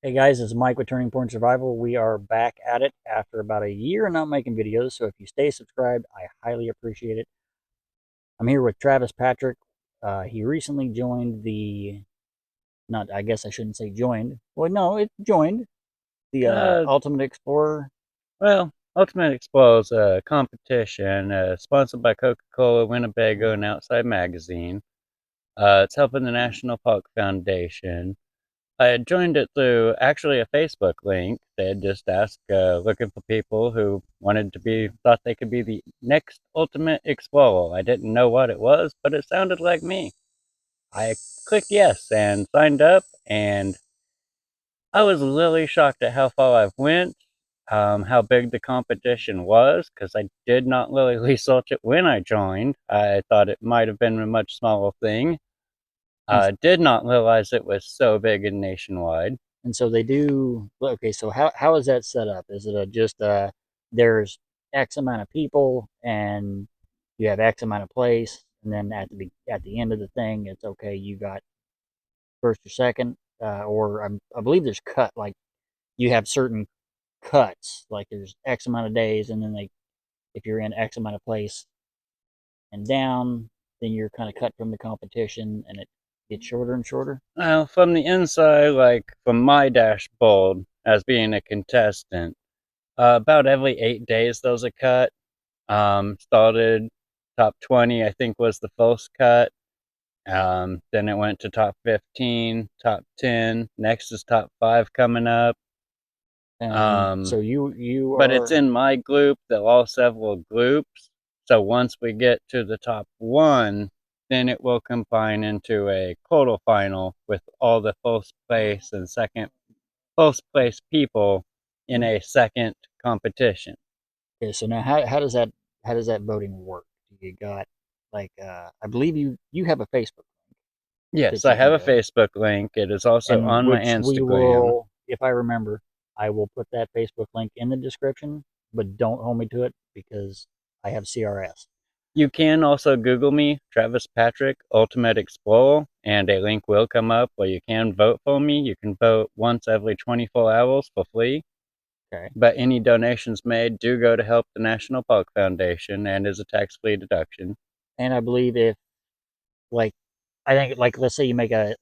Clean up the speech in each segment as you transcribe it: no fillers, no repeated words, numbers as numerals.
Hey guys, this is Mike with Turning Point Survival. We are back at it after about a year of not making videos, so if you stay subscribed, I highly appreciate it. I'm here with Travis Patrick. He recently joined the, not, I guess I shouldn't say joined. Well, no, it joined the Uh, Ultimate Explorer. well, Ultimate Explore is a competition sponsored by Coca-Cola Winnebago and Outside Magazine. It's helping the National Park Foundation. I had joined it through actually a Facebook link. They had just asked, looking for people who thought they could be the next Ultimate Explorer. I didn't know what it was, but it sounded like me. I clicked yes and signed up, and I was really shocked at how far I've went, how big the competition was, because I did not really research it when I joined. I thought it might have been a much smaller thing. And, Did not realize it was so big and nationwide. and so they do, okay, so how is that set up? Is it there's X amount of people and you have X amount of place, and then at the end of the thing, it's okay, you got first or second, or I believe there's cut like you have certain cuts, like there's X amount of days, and then if you're in X amount of place and down, then you're kind of cut from the competition, and it gets shorter and shorter. Well, from the inside, like from my dashboard as being a contestant, about every 8 days there was a cut. Started top 20, I think was the first cut. Then it went to top 15, top 10. Next is top 5 coming up. And Um, so you but it's are in my group. There are several groups. So once we get to the top one, then it will combine into a quarterfinal with all the first place and second first place people in a second competition. okay. So now how does that voting work? You got like I believe you have a Facebook Yes, that I you have can a go, Facebook link. It is also and on my which we Instagram. will, if I remember, I will put that Facebook link in the description, but don't hold me to it because I have CRS. You can also Google me, Travis Patrick, Ultimate Explorer, and a link will come up where you can vote for me. You can vote once every 24 hours for free, Okay. but any donations made do go to help the National Park Foundation and is a tax-free deduction. And I believe if like I think like let's say you make a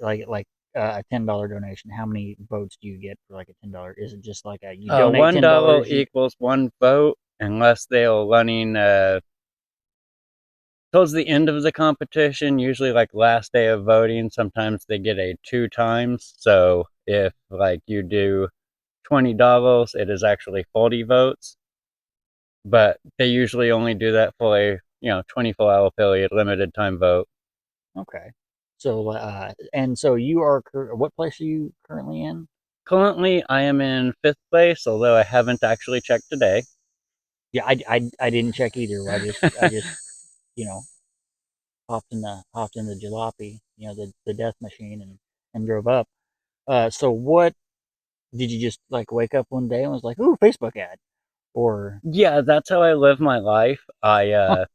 a $10 donation, how many votes do you get for like a $10? Is it just like a you donate $1 $10, you equals one vote unless they are running towards the end of the competition, usually like last day of voting, sometimes they get a two times. So if like you do $20, it is actually 40 votes, but they usually only do that for a 24-hour period, limited time vote. okay. So and so you are what place are you currently in? Currently, I am in fifth place, although I haven't actually checked today. Yeah, I didn't check either. I just you know hopped in the jalopy, the death machine, and drove up. So what did you just like wake up one day and was like, "Ooh, Facebook ad," or Yeah, that's how I live my life. I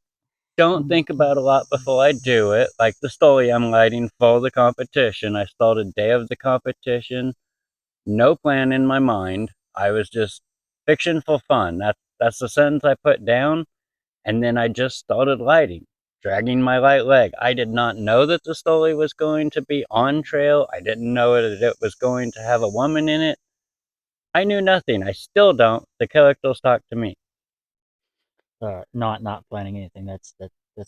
don't think about a lot before I do it. Like the story I'm writing for the competition, I started day of the competition, no plan in my mind. I was just fiction for fun. That's the sentence I put down, and then I just started lighting, dragging my right leg. I did not know that the story was going to be on trail. I didn't know that it was going to have a woman in it. I knew nothing. I still don't. The characters talk to me. not planning anything. That's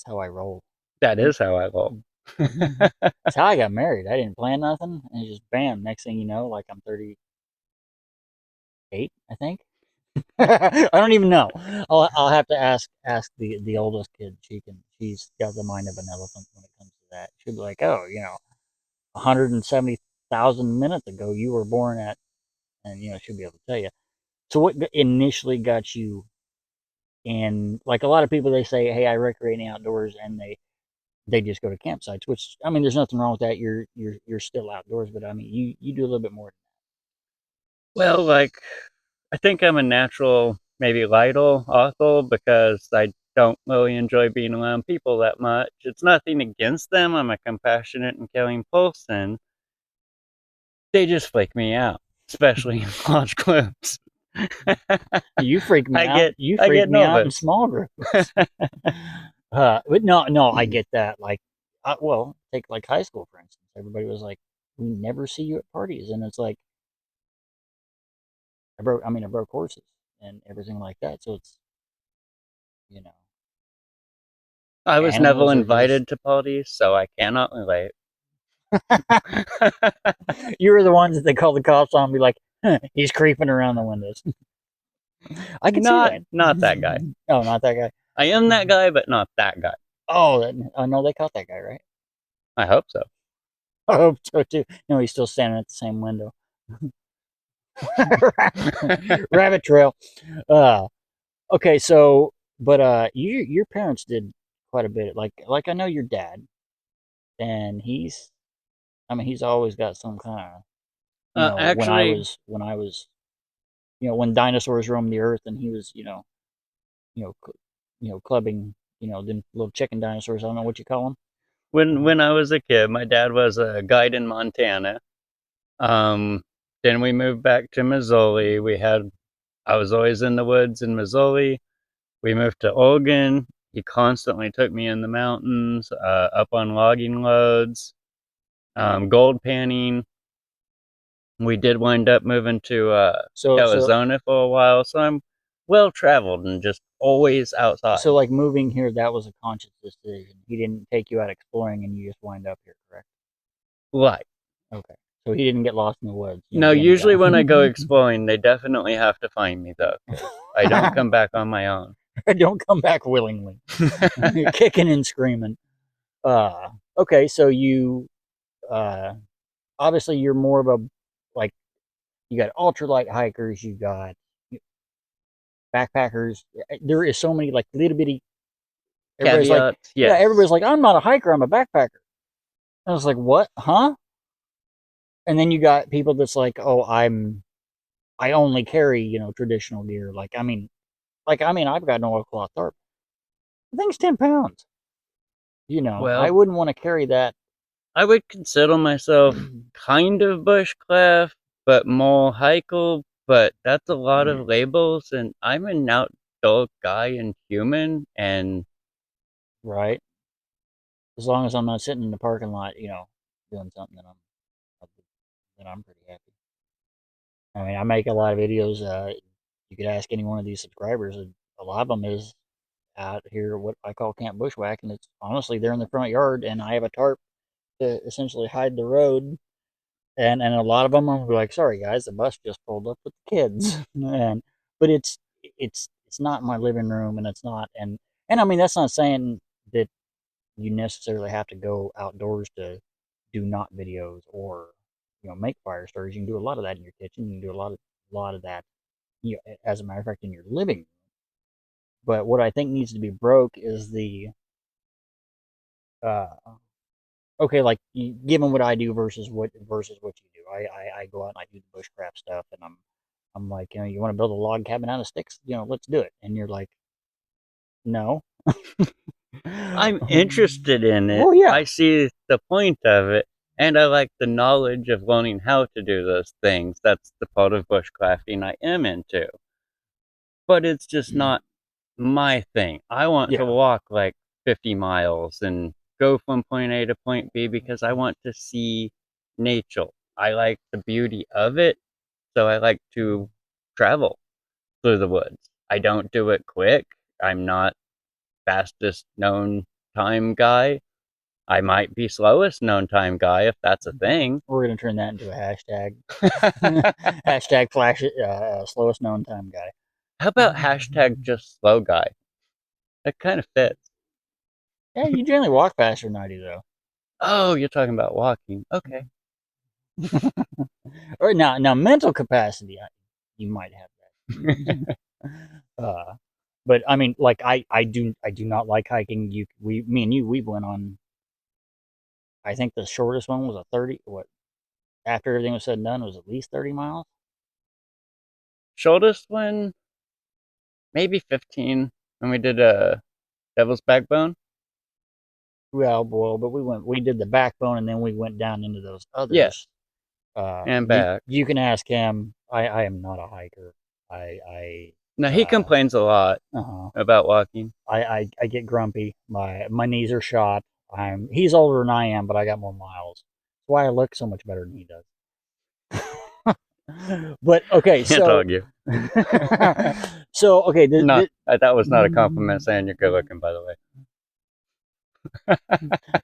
how I roll. That And is how I roll. that's how I got married. I didn't plan nothing, and it just bam. Next thing you know, like I'm 38, I think. I don't even know. I'll have to ask the oldest kid. She's got the mind of an elephant when it comes to that. She'll be like, oh, 170,000 minutes ago you were born at, and she'll be able to tell you. So what initially got you in? Like a lot of people, they say, hey, I recreate in the outdoors, and they just go to campsites. Which I mean, there's nothing wrong with that. You're still outdoors, but I mean, you do a little bit more. Well, like, I think I'm a natural, maybe Lytle author because I don't really enjoy being around people that much. It's nothing against them. I'm a compassionate and caring person. They just flake me out. especially in large groups. You freak me I out. get You I freak get me out in nervous. small groups. But no, I get that. Like, well, take like high school for instance. Everybody was like, "We never see you at parties," and it's like, I broke horses and everything like that. So it's, you know, I was never animals are just. invited to parties, so I cannot relate. You were the ones that they call the cops on and be like, huh, he's creeping around the windows. I can see that. Not that guy. Oh, not that guy. I am that guy, but not that guy. Oh, no, they caught that guy, right? I hope so. I hope so too. No, he's still standing at the same window. Rabbit trail. Uh, okay, so, but your parents did quite a bit. Like I know your dad, and he's always got some kind of, Actually, when dinosaurs roamed the earth, and he was, you know, clubbing, them little chicken dinosaurs. I don't know what you call them. when I was a kid, my dad was a guide in Montana. Um, then we moved back to Missouri. I was always in the woods in Missouri. We moved to Oregon. He constantly took me in the mountains, up on logging loads, gold panning. We did wind up moving to So Arizona for a while, so I'm well traveled and just always outside. so like moving here, that was a conscious decision. He didn't take you out exploring, and you just wind up here, correct? Like, Okay. So he didn't get lost in the woods. no, Danny got. usually when I go exploring, they definitely have to find me though, because I don't come back on my own. Don't come back willingly, kicking and screaming. Okay, so you uh, obviously you're more of a, like, you got ultralight hikers, you got backpackers. There is so many like little bitty. Everybody's like, Caveats, yeah, yes. everybody's like, I'm not a hiker, I'm a backpacker. I was like, what? Huh? And then you got people that's like, oh, I only carry, traditional gear. I've got an oilcloth tarp. The thing's 10 pounds. I Well, wouldn't want to carry that. I would consider myself kind of bushcraft, but more hiker, but that's a lot of labels, and I'm an outdoor guy and human, and Right. As long as I'm not sitting in the parking lot, doing something, then I'm pretty happy. I mean, I make a lot of videos. You could ask any one of these subscribers. A lot of them is out here what I call camp bushwhack, and it's honestly they're in the front yard, and I have a tarp to essentially hide the road. And a lot of them are like, "Sorry guys, the bus just pulled up with the kids," and but it's not my living room, and it's not, and I mean that's not saying that you necessarily have to go outdoors to do not videos or make fire stories. You can do a lot of that in your kitchen. You can do a lot of that, as a matter of fact, in your living room. But what I think needs to be broke is the uh, okay, like given what I do versus what you do. I go out and I do the bushcraft stuff, and I'm like, you want to build a log cabin out of sticks? Let's do it. And you're like, no. I'm interested in it. Well, yeah, I see the point of it, and I like the knowledge of learning how to do those things. That's the part of bushcrafting I am into. But it's just not my thing. I want to yeah. walk like 50 miles and go from point A to point B because I want to see nature. I like the beauty of it, so I like to travel through the woods. I don't do it quick. I'm not fastest known time guy. I might be slowest known time guy if that's a thing. We're gonna turn that into a hashtag. Hashtag flash slowest known time guy. How about hashtag just slow guy? That kind of fits. Yeah, you generally walk faster than I do, though. Oh, you're talking about walking. Okay. Or now, mental capacity, you might have that. But I mean, like I do not like hiking. Me and you, we went on. I think the shortest one was a 30. What, after everything was said and done, it was at least 30 miles. Shortest one, maybe 15 when we did Devil's Backbone. Well, but we did the backbone, and then we went down into those Yes. others. and You back. you can ask him. I am not a hiker. I Now he complains a lot uh, about walking. I get grumpy. My knees are shot. He's older than I am, but I got more miles. That's why I look so much better than he does. But okay, Can't so dog you. so okay, No, that was not a compliment saying you're good looking, by the way.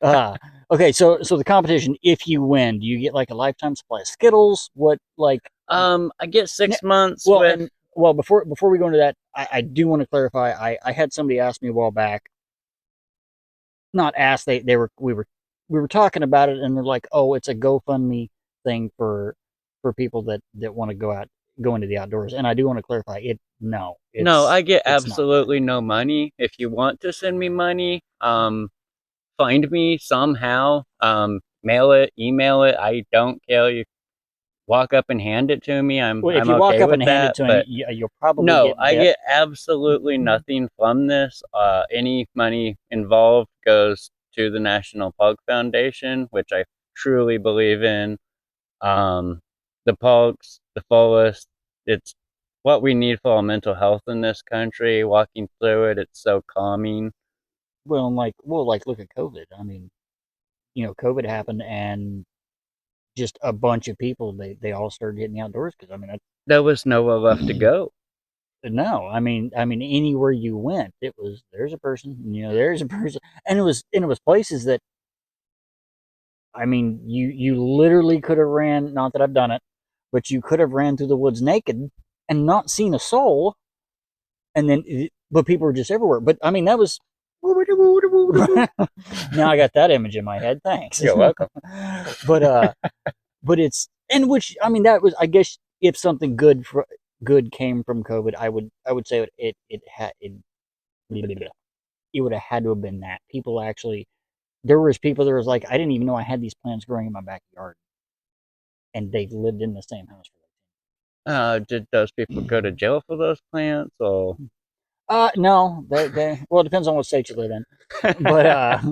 uh, okay, so the competition, if you win, do you get like a lifetime supply of Skittles? What like I get 6 months well with. and well before we go into that, I do want to clarify. I had somebody ask me a while back, not ask, they were we were talking about it and they're like, oh, it's a GoFundMe thing for people that want to go into the outdoors. And I do want to clarify it. No, No, I get it's not that. absolutely no money. If you want to send me money, find me somehow. Mail it, email it. I don't care. You walk up and hand it to me. I'm Well, if I'm you walk okay up with and hand it that. to him, But you'll probably no, get I bit. get absolutely nothing from this. Any money involved goes to the National Park Foundation, which I truly believe in. Um, the parks, the forest, it's what we need for our mental health in this country. Walking through it, it's so calming. Well, like look at COVID. I mean, COVID happened and just a bunch of people they all started hitting the outdoors because I mean There was nowhere left to go. no, I mean anywhere you went, it was there's a person, there's a person, and it was places that I mean you literally could have ran. Not that I've done it, but you could have ran through the woods naked and not seen a soul, and then but people were just everywhere. But I mean that was now I got that image in my head. Thanks, You're welcome. but but it's and which I mean that was I guess if something good came from COVID, I would say it would have had to have been that people actually there was people that was like I didn't even know I had these plants growing in my backyard, and they lived in the same house for Did those people go to jail for those plants or? no, they well it depends on what state you live in, but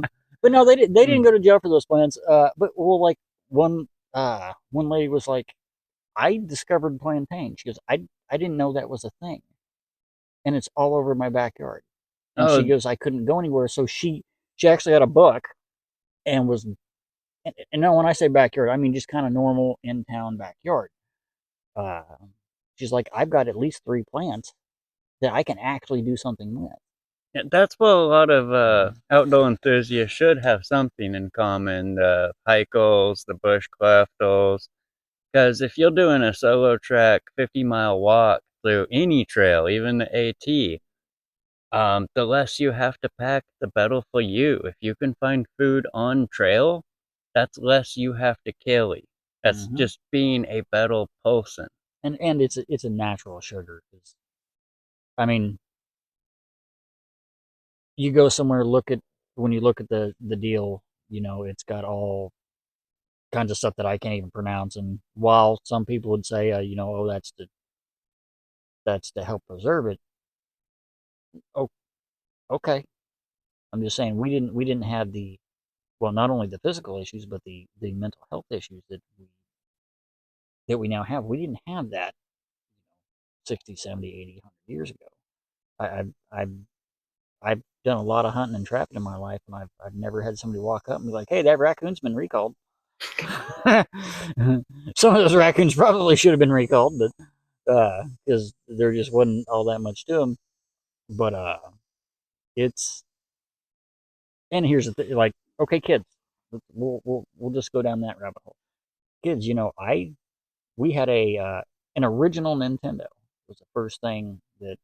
but no they didn't go to jail for those plants. But well like one lady was like I discovered plantain. She goes I didn't know that was a thing, and it's all over my backyard. And she Oh, goes, I couldn't go anywhere. So she actually had a book and was and now when I say backyard, I mean just kind of normal in town backyard. Uh, she's like, I've got at least three plants that I can actually do something with. yeah, that's what a lot of outdoor enthusiasts should have something in common. The hikers, the bushcrafters. Because if you're doing a solo track 50-mile walk through any trail, even the AT, the less you have to pack, the better for you. If you can find food on trail, that's less you have to carry. That's Mm-hmm. just being a better person. And it's a natural sugar because I mean you go somewhere look at when you look at the deal, it's got all kinds of stuff that I can't even pronounce. And while some people would say, oh, that's to help preserve it. Oh, okay. I'm just saying we didn't have the well, not only the physical issues, but the mental health issues that we now have. We didn't have that 60, 70, 80, 100 years ago. I've done a lot of hunting and trapping in my life, and I've never had somebody walk up and be like, "Hey, that raccoon's been recalled." Some of those raccoons probably should have been recalled, but because there just wasn't all that much to them. But it's and here's the thing, like, okay, kids, we'll just go down that rabbit hole. Kids, I we had an original Nintendo. It was the first thing that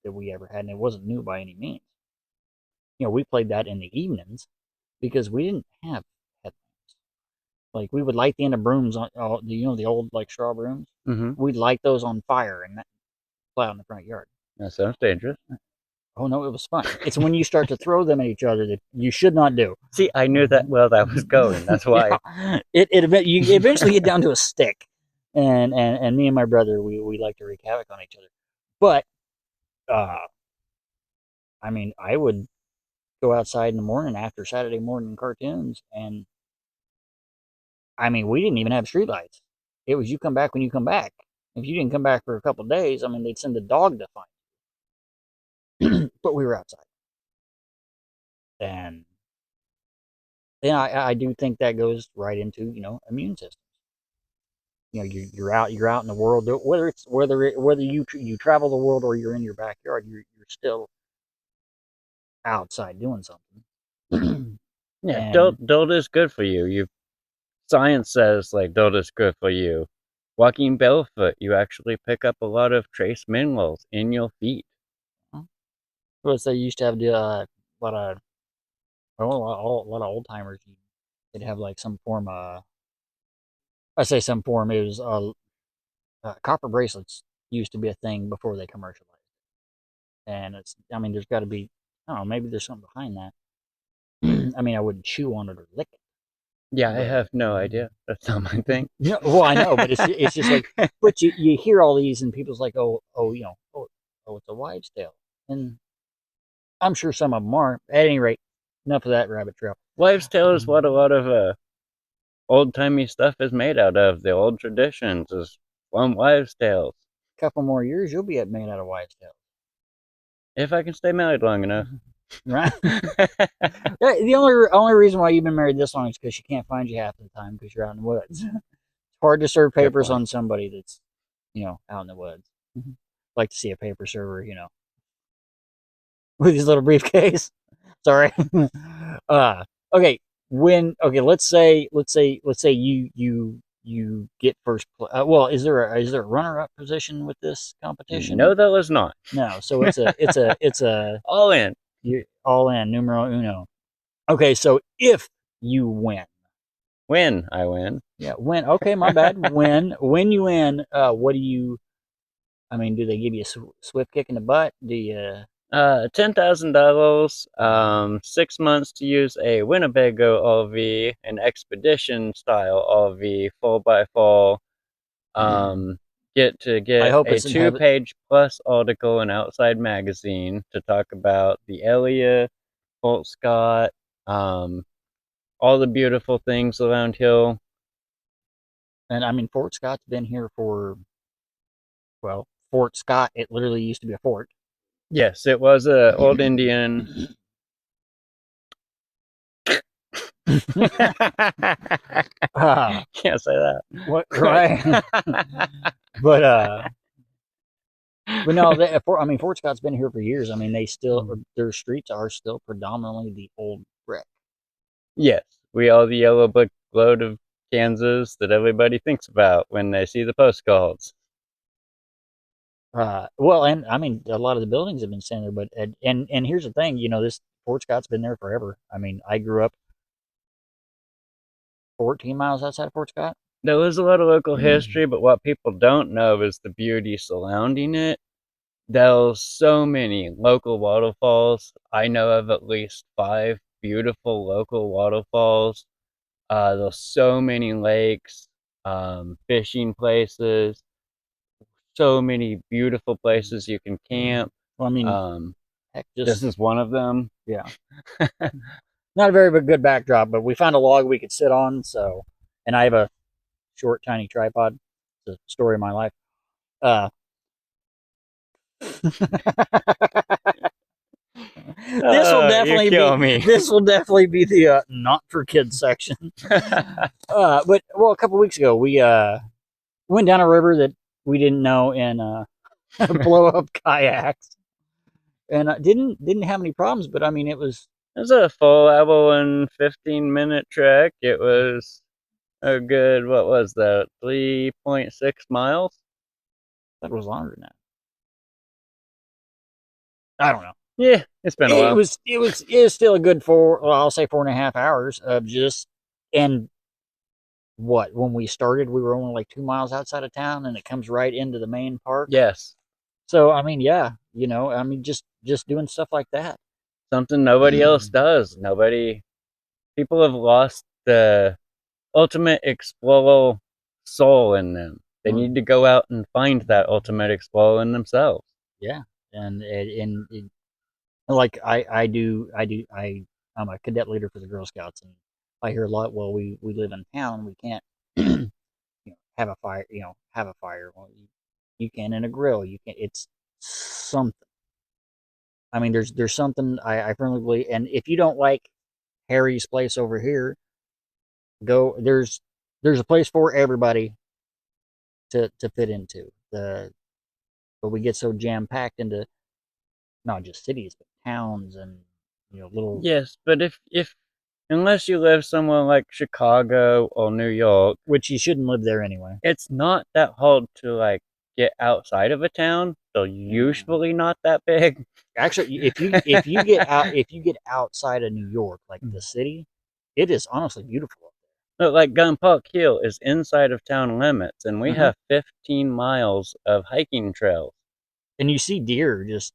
we ever had, and it wasn't new by any means. We played that in the evenings because we didn't have headlamps. Like we would light the end of brooms on, the old like straw brooms. Mm-hmm. We'd light those on fire and that fly out in the front yard. That sounds dangerous. Oh no, it was fun. It's when you start to throw them at each other that you should not do. See, I knew that well that was going. That's why. Yeah, you eventually get down to a stick, and me and my brother we like to wreak havoc on each other. But uh, I mean, I would go outside in the morning after Saturday morning cartoons, and I mean, we didn't even have streetlights. it was you come back when you come back. If you didn't come back for a couple of days, I mean, they'd send a dog to find you. But we were outside, and I do think that goes right into immune system. You're out in the world, whether you travel the world or you're in your backyard, you're still outside doing something. Yeah, And dirt is good for you. Science says like dirt is good for you. Walking barefoot, you actually pick up a lot of trace minerals in your feet. plus they used to have a lot of a lot of old timers. They'd have like some form of, I say some form, it was copper bracelets used to be a thing before they commercialized. And I mean, there's got to be, I don't know, maybe there's something behind that. I mean, I wouldn't chew on it or lick it, Yeah, I but have no idea. That's not my thing. no, well, I know, but it's just like, but you hear all these and people's like, it's a wives' tale, and I'm sure some of them are. At any rate, enough of that rabbit trail. Wives' tale is what a lot of old timey stuff is made out of. The old traditions is from wives' tales. A couple more years, you'll be made out of wives' tales, If I can stay married long enough. right? The only reason why you've been married this long is because she can't find you half the time because you're out in the woods. It's hard to serve Good papers point. on somebody that's out in the woods. Like to see a paper server, with his little briefcase. Sorry. uh, okay. Let's say you get first. Well, is there a runner up position with this competition? No, that was not. No. So it's a All in. you all in numero uno. Okay. So if you win, Win, I win. yeah, win. Okay, my bad. When you win, what do you? I mean, do they give you a swift kick in the butt? Do you? $10,000, 6 months to use a Winnebago RV, an expedition style RV, 4x4. I Get hope a it's in heaven. two-page plus article in Outside Magazine to talk about the area, Fort Scott, um, all the beautiful things around here. And I mean, Fort Scott's been here for, well, Fort Scott, it literally used to be a fort. Yes, it was a old Indian. uh, Can't say that. what, right? but, uh, but no, I mean, Fort Scott's been here for years. I mean, their streets are still predominantly the old brick. Yes, we are the yellow brick road of Kansas that everybody thinks about when they see the postcards. Well, and I mean, a lot of the buildings have been standing there, but, and here's the thing, this Fort Scott's been there forever. I mean, I grew up 14 miles outside of Fort Scott. There is a lot of local history, but what people don't know is the beauty surrounding it. There's so many local waterfalls. I know of at least 5 beautiful local waterfalls. There's so many lakes, fishing places, so many beautiful places you can camp. Well, I mean, Um, heck, this just, is one of them. yeah. Not a very good backdrop, but we found a log we could sit on. So, and I have a short, tiny tripod. It's the story of my life. Uh, You kill me. this will definitely be the not for kids section. But well, a couple weeks ago we went down a river that we didn't know and blow up kayaks and didn't have any problems. But I mean, it was It was a full hour and 15-minute trek. It was a good, what was that, 3.6 miles? that was longer than that. I don't know. Yeah, it's been a while. It was still a good well, I'll say 4.5 hours of just, and what, when we started we were only like 2 miles outside of town and it comes right into the main park. Yes, So I mean, yeah, I mean, just doing stuff like that. something nobody else does. People have lost the ultimate explorer soul in them. They need to go out and find that ultimate explorer in themselves. Yeah, and like I'm a cadet leader for the Girl Scouts, and I hear a lot. Well, we live in town, we can't have a fire. Have a fire. Well, you can in a grill. You can. It's something. I mean, there's something I firmly believe. And if you don't like Harry's place over here, go. There's a place for everybody to fit into. But we get so jam packed into not just cities but towns and little, Yes, but if unless you live somewhere like Chicago or New York, which you shouldn't live there anyway. it's not that hard to like get outside of a town. They're Yeah. usually not that big. Actually, if you get outside of New York, like the city, it is honestly beautiful. But like Gun Park Hill is inside of town limits, and we Mm-hmm. have 15 miles of hiking trails. And you see deer just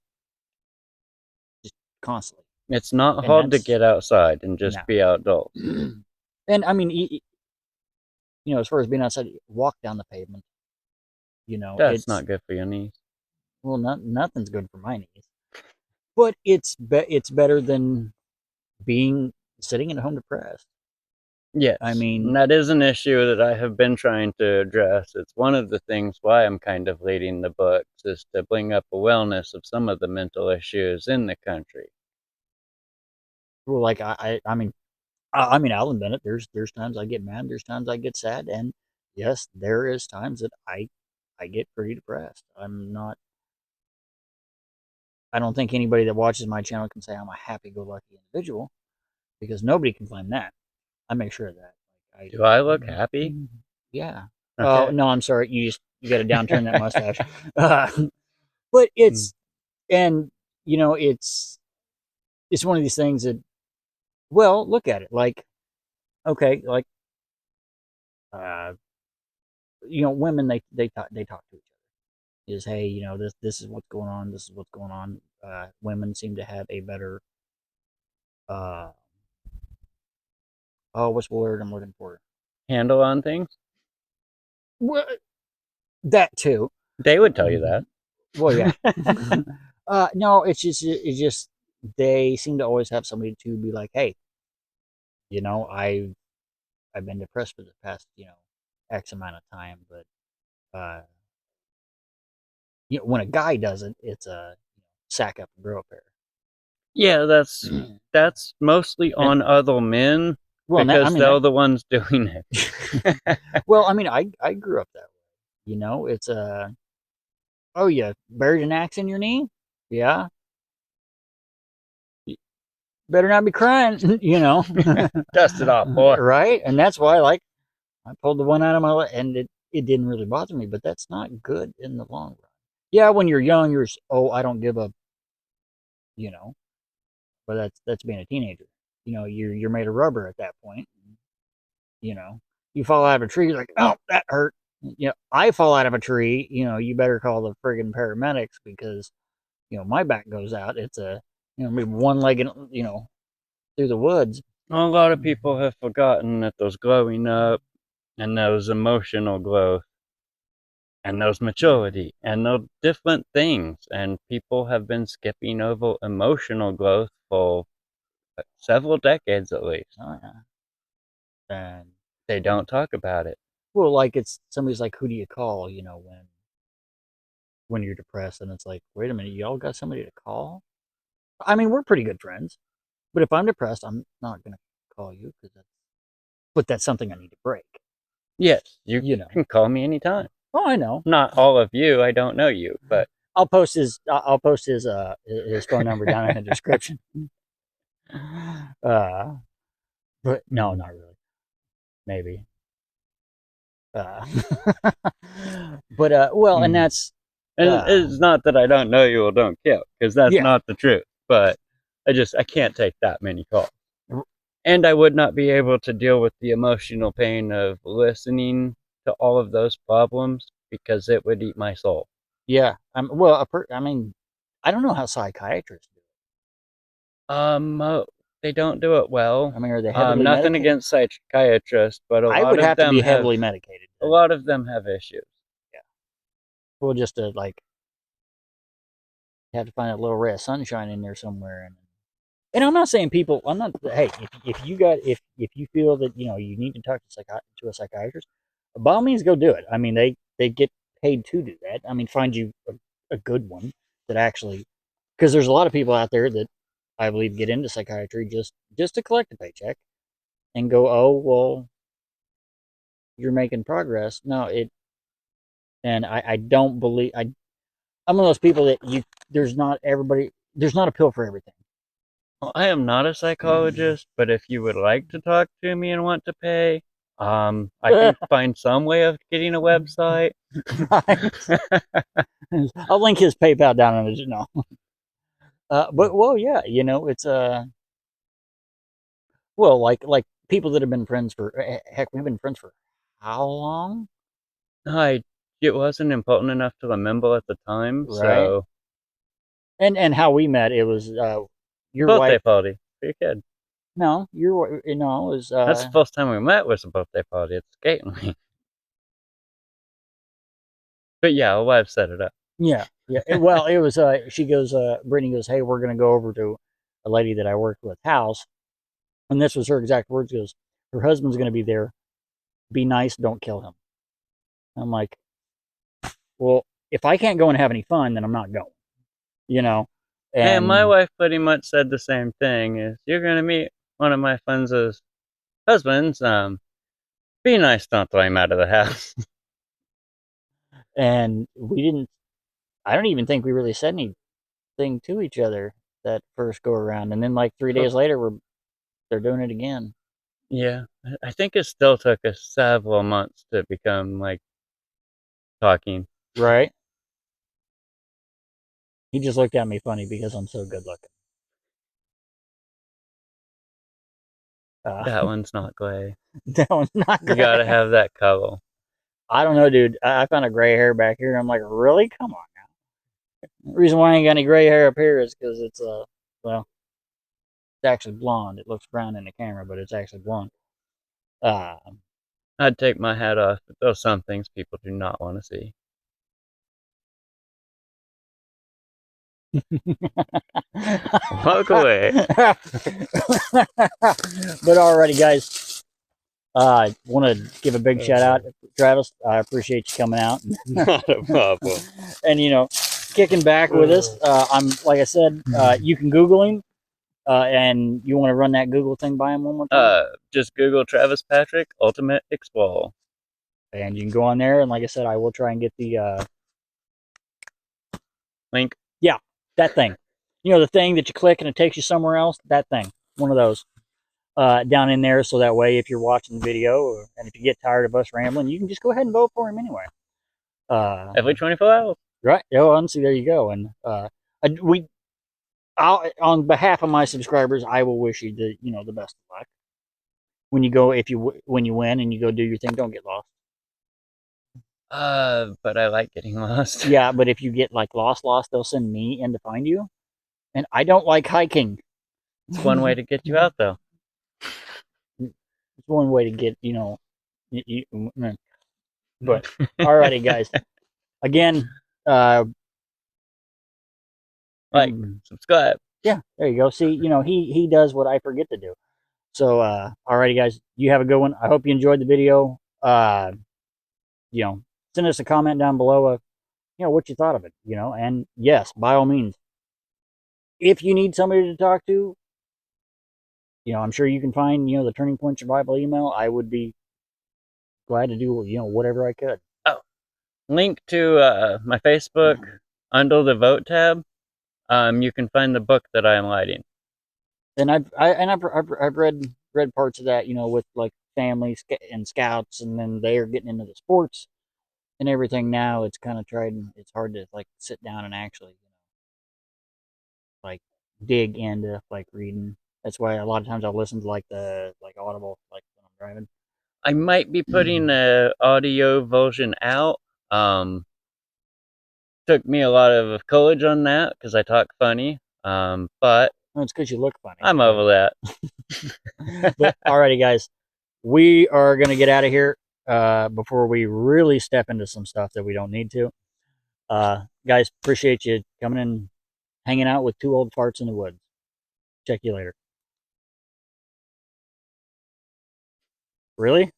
constantly, It's not and hard to that's get outside and just no. be outdoors. And I mean, as far as being outside, walk down the pavement. That's It's not good for your knees. well, nothing's good for my knees, but it's better than being sitting at home depressed. I Yes, and mean, that is an issue that I have been trying to address. It's one of the things why I'm kind of leading the books is to bring up awareness of some of the mental issues in the country. well, like I mean, I'll admit it. There's times I get mad. There's times I get sad, and yes, there is times that I get pretty depressed. I'm not. I don't think anybody that watches my channel can say I'm a happy-go-lucky individual because nobody can claim that. I make sure of that. Like Do I look happy? yeah. Oh Okay. no, I'm sorry. You got to downturn that mustache. But Mm. and it's one of these things that, well, look at it. Like, okay, like uh, women, they talk to each other. Is, hey, this is what's going on. This is what's going on. Women seem to have a better uh oh, what's the word I'm looking for? Handle on things? Well, that too. They would tell you that. Well, yeah. No, it's just they seem to always have somebody to be like, hey, I've been depressed for the past X amount of time, but when a guy does it, it's a sack up and grow a pair. Yeah, that's mostly And on other men well, and that I because mean that. they're the ones doing it. Well, I mean, I grew up that way. It's oh, yeah, buried an axe in your knee. Yeah, better not be crying. Dust it off, boy. Right? And that's why, like, I pulled the one out of my leg, and it didn't really bother me, but that's not good in the long run. Yeah, when you're young, I don't give a, you know, but that's being a teenager. You're made of rubber at that point. You know, you fall out of a tree, you're like, oh, that hurt. I fall out of a tree, you better call the friggin' paramedics because, my back goes out. It's maybe one leg, through the woods. A lot of people have forgotten that those growing up and those emotional growth and those maturity and those different things. And people have been skipping over emotional growth for several decades at least. Oh, yeah. And, They don't talk about it. well, like, it's somebody's like, who do you call, when you're depressed? And it's like, wait a minute, y'all got somebody to call? I mean, we're pretty good friends, but if I'm depressed, I'm not going to call you but that's something I need to break, Yes, you you know. can call me anytime. Oh, I know. Not all of you, I don't know you, but I'll post his phone number down in the description. Uh, but no, not really. Maybe. Uh, but well, and that's and uh, it's not that I don't know you or don't care, because that's yeah, not the truth. But I can't take that many calls. And I would not be able to deal with the emotional pain of listening to all of those problems because it would eat my soul. yeah. Well, I mean, I don't know how psychiatrists do They don't do it it. well. I mean, are they heavily Nothing medicated? against psychiatrists, but I would have to be heavily medicated. a lot of them have issues. Yeah. Well, just to like have to find a little ray of sunshine in there somewhere, and I'm not saying people. I'm not. Hey, if you feel that you need to talk to a psychiatrist, by all means, go do it. I mean, they get paid to do that. I mean, find you a good one that actually, because there's a lot of people out there that I believe get into psychiatry just to collect a paycheck and go, oh well, you're making progress. No, it, and I don't believe I'm one of those people that you there's not a pill for everything. Well, I am not a psychologist, but if you would like to talk to me and want to pay, I can find some way of getting a website. Right. I'll link his PayPal down in the no. But well, yeah, you know, it's well, like people that have been friends for heck, we've been friends for how long, I it wasn't important enough to remember at the time, right? so And how we met, it was your wife. birthday party for your kid. No, your you know it was That's the first time we met was a birthday party at the skating rink. But yeah, our wife set it up. yeah, yeah. Well, it was she goes Brittany goes, hey, we're gonna go over to a lady that I worked with house, and this was her exact words. Goes, her husband's gonna be there. Be nice, don't kill him. I'm like, well, if I can't go and have any fun, then I'm not going. You know, And my and wife pretty much said the same thing: is you're gonna meet one of my friends' husbands. Be nice, don't throw him out of the house. and we didn't. I don't even think we really said anything to each other that first go around, and then like 3 days later, they're doing it again. Yeah, I think it still took us several months to become like talking. Right? He just looked at me funny because I'm so good looking. Uh, That one's not gray. that one's not You gotta great. have that color. I don't know, dude. I found a gray hair back here. And I'm like, really? Come on now. The reason why I ain't got any gray hair up here is because it's well, it's actually blonde. It looks brown in the camera, but it's actually blonde. Uh, I'd take my hat off, but there's some things people do not want to see. Walk away. but alrighty, guys. I want to give a big shout out, Travis. I appreciate you coming out Not a problem. and kicking back with us. I'm like I said, you can Google him, and you want to run that Google thing by him one more time, Just Google Travis Patrick Ultimate Explorer. and you can go on there. And like I said, I will try and get the Link. yeah, that thing. You know, the thing that you click and it takes you somewhere else. That thing, one of those. Down in there, so that way, if you're watching the video, and if you get tired of us rambling, you can just go ahead and vote for him anyway. Every 24 hours. Right? Oh, and see, there you go. And on behalf of my subscribers, I will wish you the best of luck when you go. If you when you win and you go do your thing, don't get lost. But I like getting lost. Yeah, but if you get like lost, they'll send me in to find you, and I don't like hiking. It's one way to get you out, though. It's one way to get but alrighty, guys. Again, Like, subscribe. yeah, there you go. See, he does what I forget to do. So, alrighty, guys, you have a good one. I hope you enjoyed the video. Send us a comment down below of what you thought of it. And yes, by all means, if you need somebody to talk to, I'm sure you can find the Turning Point Survival email. I would be glad to do whatever I could. Oh, link to my Facebook under the vote tab. You can find the book that I am writing. And I've read parts of that, with like families and scouts, and then they are getting into the sports and everything now. It's kind of tried, and it's hard to like sit down and actually like dig into like reading. That's why a lot of times I'll listen to like the like Audible like when I'm driving. I might be putting a audio version out. Um, Took me a lot of courage on that because I talk funny. But Well, it's because you look funny. I'm over that. But alrighty, guys, we are gonna get out of here before we really step into some stuff that we don't need to. Guys, appreciate you coming in, hanging out with two old farts in the woods. Check you later. Really?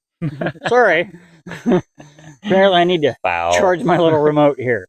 Sorry. Apparently, I need to Foul. charge my little remote here.